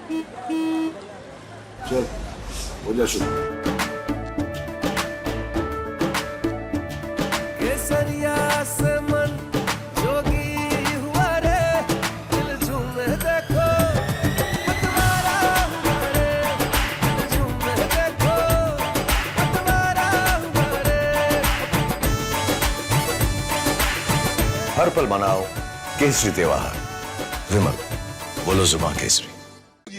चल हो जा शुरू। केसरिया से मन जोगी हुआ रे, दिल झूमे देखो मतवारा हुआ रे, दिल झूमे देखो मतवारा हुआ रे। हर पल मनाओ केसरी त्योहार। विमल, बोलो जुबान केसरी।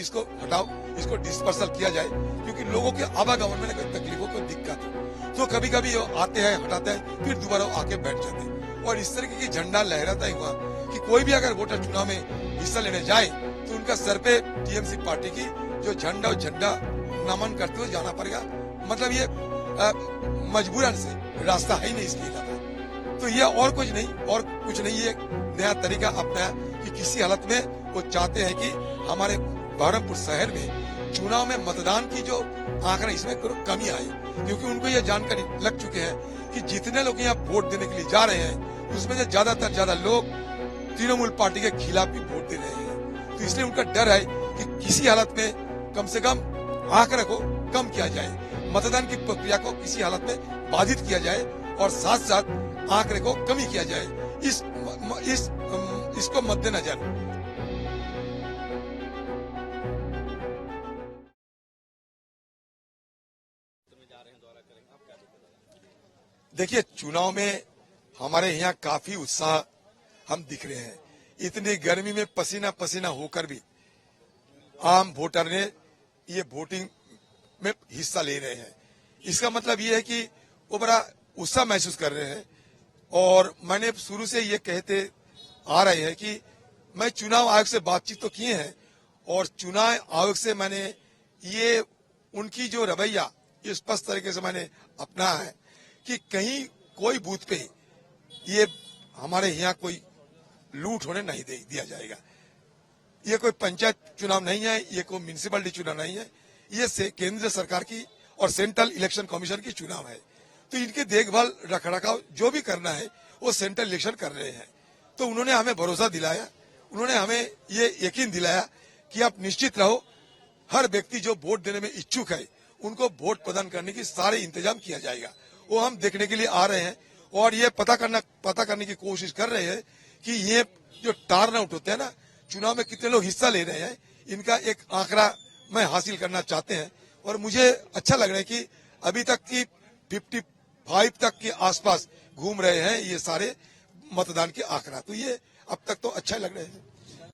इसको हटाओ, इसको डिस्पर्सल किया जाए, क्योंकि लोगों के आवागमन में कोई तकलीफों को दिक्कत हो तो कभी कभी वो आते हैं, हटाते हैं, फिर दोबारा आके बैठ जाते हैं। और इस तरीके की झंडा लहराता ही हुआ कि कोई भी अगर वोटर चुनाव में हिस्सा लेने जाए तो उनका सर पे टीएमसी पार्टी की जो झंडा नमन करते हुए जाना पड़ेगा। मतलब ये मजबूरन से रास्ता है ही नहीं इसके अलावा। तो ये और कुछ नहीं, ये नया तरीका अपनाया कि किसी हालत में वो चाहते हैं कि हमारे बहरमपुर शहर में चुनाव में मतदान की जो आंकड़ा इसमें कमी आई, क्योंकि उनको ये जानकारी लग चुके हैं कि जितने लोग यहाँ वोट देने के लिए जा रहे हैं उसमें से ज्यादा लोग तृणमूल पार्टी के खिलाफ भी वोट दे रहे हैं। तो इसलिए उनका डर है कि किसी हालत में कम से कम आंकड़ा को कम किया जाए, मतदान की प्रक्रिया को किसी हालत में बाधित किया जाए और साथ साथ आंकड़े को कमी किया जाए। इसको मद्देनजर देखिए, चुनाव में हमारे यहाँ काफी उत्साह हम दिख रहे हैं। इतनी गर्मी में पसीना पसीना होकर भी आम वोटर ने ये वोटिंग में हिस्सा ले रहे हैं। इसका मतलब ये है कि वो बड़ा उत्साह महसूस कर रहे हैं। और मैंने शुरू से ये कहते आ रहे हैं कि मैं चुनाव आयोग से बातचीत तो किए हैं और चुनाव आयोग से मैंने ये उनकी जो रवैया स्पष्ट तरीके से मैंने अपनाया है कि कहीं कोई बूथ पे ये हमारे यहाँ कोई लूट होने नहीं दिया जाएगा। ये कोई पंचायत चुनाव नहीं है, ये कोई म्युनिसिपैलिटी चुनाव नहीं है, ये केंद्र सरकार की और सेंट्रल इलेक्शन कमीशन की चुनाव है। तो इनके देखभाल रखरखाव जो भी करना है वो सेंट्रल इलेक्शन कर रहे हैं। तो उन्होंने हमें भरोसा दिलाया, उन्होंने हमें ये यकीन दिलाया कि आप निश्चित रहो, हर व्यक्ति जो वोट देने में इच्छुक है उनको वोट प्रदान करने की सारे इंतजाम किया जाएगा। वो हम देखने के लिए आ रहे हैं और ये पता करने की कोशिश कर रहे हैं कि ये जो टर्न आउट होते हैं ना, चुनाव में कितने लोग हिस्सा ले रहे हैं, इनका एक आंकड़ा मैं हासिल करना चाहते हैं। और मुझे अच्छा लग रहा है कि अभी तक की 55 तक के आसपास घूम रहे हैं ये सारे मतदान के आंकड़ा। तो ये अब तक तो अच्छा लग रहे हैं।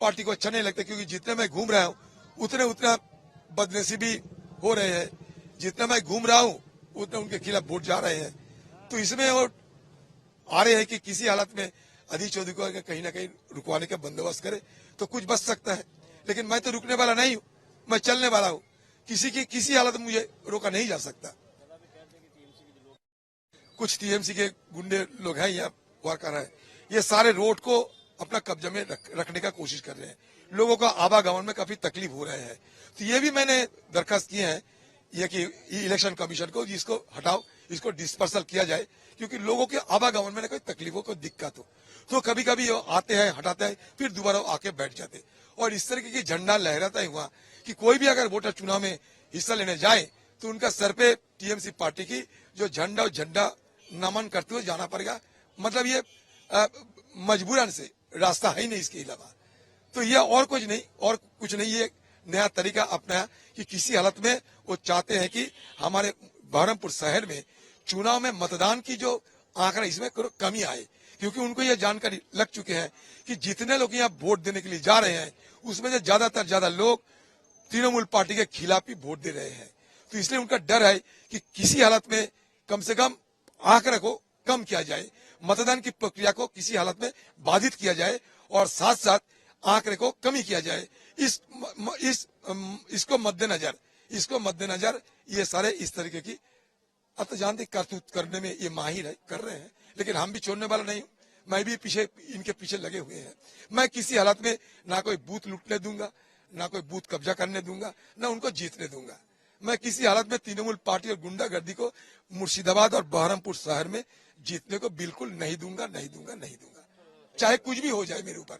पार्टी को अच्छा नहीं लगता, क्योंकि जितने मैं घूम रहा हूँ उतना बदनसीबी हो रहे हैं, जितना मैं घूम रहा हूँ उतना उनके खिलाफ वोट जा रहे हैं। तो इसमें वो आ रहे हैं कि किसी हालत में अधीर चौधरी को कहीं ना कहीं रुकवाने का बंदोबस्त करे तो कुछ बच सकता है। लेकिन मैं तो रुकने वाला नहीं हूँ, मैं चलने वाला हूँ। किसी हालत में मुझे रोका नहीं जा सकता। कुछ टीएमसी के गुंडे लोग हैं यहाँ वर्कर है, ये सारे रोड को अपना कब्जे में रखने का कोशिश कर रहे हैं। लोगों का आवागमन में काफी तकलीफ हो रहे हैं। तो ये भी मैंने दरखास्त किए हैं ये कि इलेक्शन कमीशन को इसको हटाओ, इसको डिस्पर्सल किया जाए, क्योंकि लोगों के आवागमन में कोई तकलीफों को दिक्कत हो तो कभी कभी वो आते हैं, हटाते हैं, फिर दोबारा आके बैठ जाते हैं। और इस तरीके की झंडा लहराता ही हुआ कि कोई भी अगर वोटर चुनाव में हिस्सा लेने जाए तो उनका सर पे टीएमसी पार्टी की जो झंडा नमन करते हुए जाना पड़ेगा। मतलब ये मजबूरन से रास्ता है ही नहीं इसके अलावा। तो ये और कुछ नहीं, ये नया तरीका अपनाया कि किसी हालत में वो चाहते हैं कि हमारे बहरमपुर शहर में चुनाव में मतदान की जो आंकड़ा इसमें कमी आए, क्योंकि उनको ये जानकारी लग चुके हैं कि जितने लोग यहाँ वोट देने के लिए जा रहे हैं उसमें से ज्यादा लोग तृणमूल पार्टी के खिलाफ भी वोट दे रहे हैं। तो इसलिए उनका डर है कि किसी हालत में कम से कम आंकड़ा को कम किया जाए, मतदान की प्रक्रिया को किसी हालत में बाधित किया जाए और साथ साथ आंकड़े को कमी किया जाए। इसको मद्देनजर ये सारे इस तरीके की जानते करतूत करने में ये माहिर है, कर रहे हैं। लेकिन हम भी छोड़ने वाला नहीं हूँ, मैं भी इनके पीछे लगे हुए हैं। मैं किसी हालत में ना कोई बूथ लूटने दूंगा, ना कोई बूथ कब्जा करने दूंगा, ना उनको जीतने दूंगा। मैं किसी हालत में तृणमूल पार्टी और गुंडागर्दी को मुर्शिदाबाद और बहरमपुर शहर में जीतने को बिल्कुल नहीं दूंगा, चाहे कुछ भी हो जाए मेरे ऊपर।